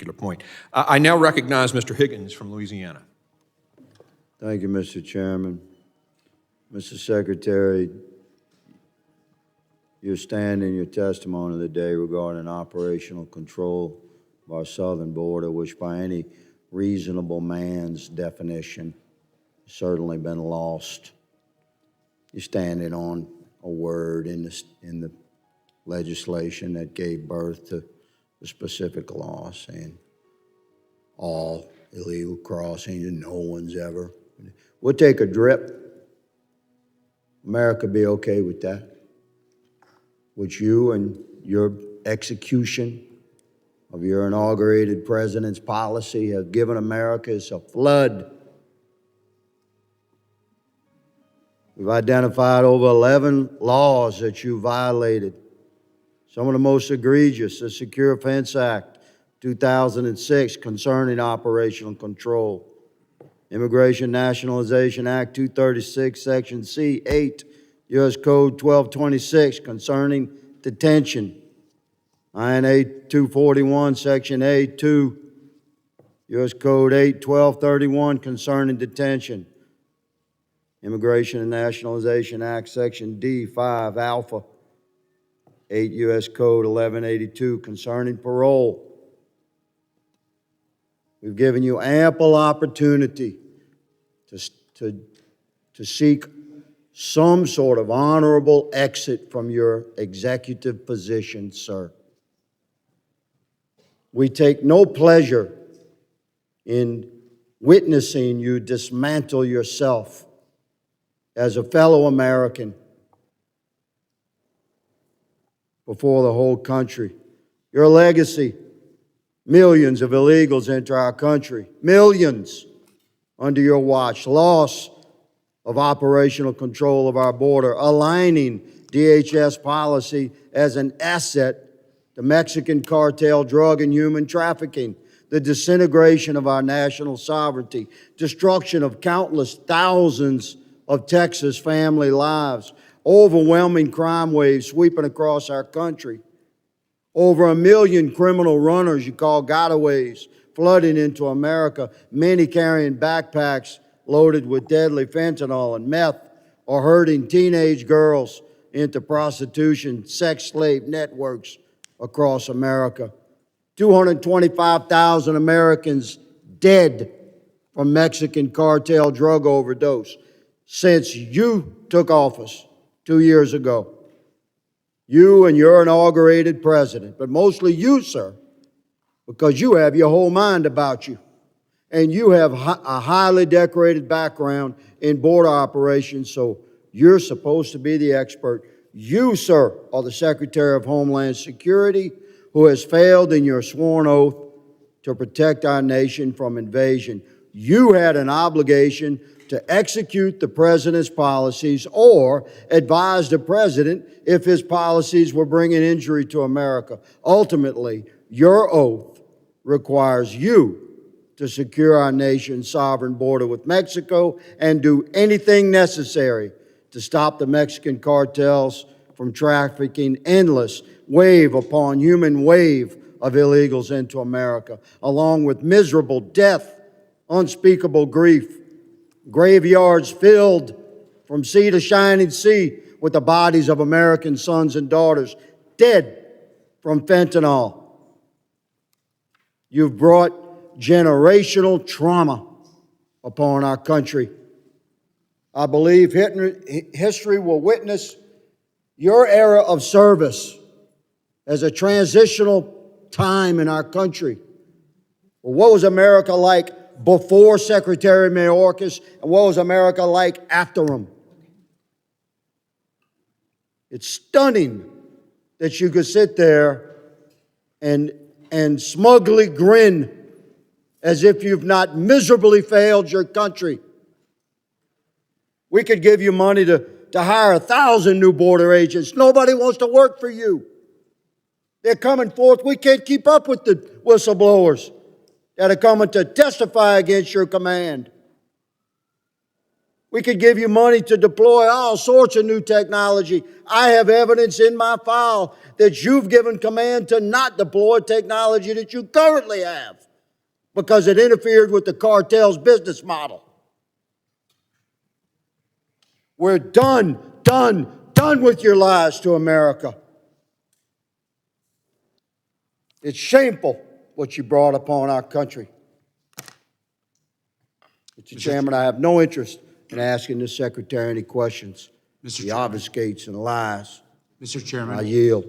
particular point. I now recognize Mr. Higgins from Louisiana. Thank you, Mr. Chairman. Mr. Secretary, your stand in your testimony today regarding operational control of our southern border, which by any reasonable man's definition has certainly been lost. You're standing on a word in the legislation that gave birth to the specific law saying all illegal crossings and no one's ever. We'll take a drip. America be okay with that. Which you and your execution of your inaugurated president's policy have given America is a flood. We've identified over 11 laws that you violated. Some of the most egregious, the Secure Fence Act, 2006, concerning operational control. Immigration Nationalization Act 236, Section C, 8, U.S. Code 1226, concerning detention. INA 241, Section A, 2, U.S. Code 8, 1231, concerning detention. Immigration and Nationalization Act, Section D, 5, Alpha, 8 U.S. Code 1182, concerning parole. We've given you ample opportunity to seek some sort of honorable exit from your executive position, sir. We take no pleasure in witnessing you dismantle yourself as a fellow American before the whole country. Your legacy, millions of illegals enter our country, millions under your watch, loss of operational control of our border, aligning DHS policy as an asset to Mexican cartel drug and human trafficking, the disintegration of our national sovereignty, destruction of countless thousands of Texas family lives, overwhelming crime waves sweeping across our country, over 1 million criminal runners you call gotaways flooding into America, many carrying backpacks loaded with deadly fentanyl and meth, or herding teenage girls into prostitution, sex slave networks across America. 225,000 Americans dead from Mexican cartel drug overdose since you took office 2 years ago. You and your inaugurated president, but mostly you, sir, because you have your whole mind about you. And you have a highly decorated background in border operations, so you're supposed to be the expert. You, sir, are the Secretary of Homeland Security who has failed in your sworn oath to protect our nation from invasion. You had an obligation to execute the president's policies or advise the president if his policies were bringing injury to America. Ultimately, your oath requires you to secure our nation's sovereign border with Mexico and do anything necessary to stop the Mexican cartels from trafficking endless wave upon human wave of illegals into America, along with miserable death, unspeakable grief, graveyards filled from sea to shining sea with the bodies of American sons and daughters dead from fentanyl. You've brought generational trauma upon our country. I believe history will witness your era of service as a transitional time in our country. Well, what was America like before Secretary Mayorkas, and what was America like after him? It's stunning that you could sit there and smugly grin as if you've not miserably failed your country. We could give you money to hire 1,000 new border agents. Nobody wants to work for you. They're coming forth. We can't keep up with the whistleblowers that are coming to testify against your command. We could give you money to deploy all sorts of new technology. I have evidence in my file that you've given command to not deploy technology that you currently have because it interfered with the cartel's business model. We're done with your lies to America. It's shameful what you brought upon our country. Mr. Chairman, I have no interest in asking the Secretary any questions. Mr. He Chairman. obfuscates and lies. Mr. Chairman. I yield.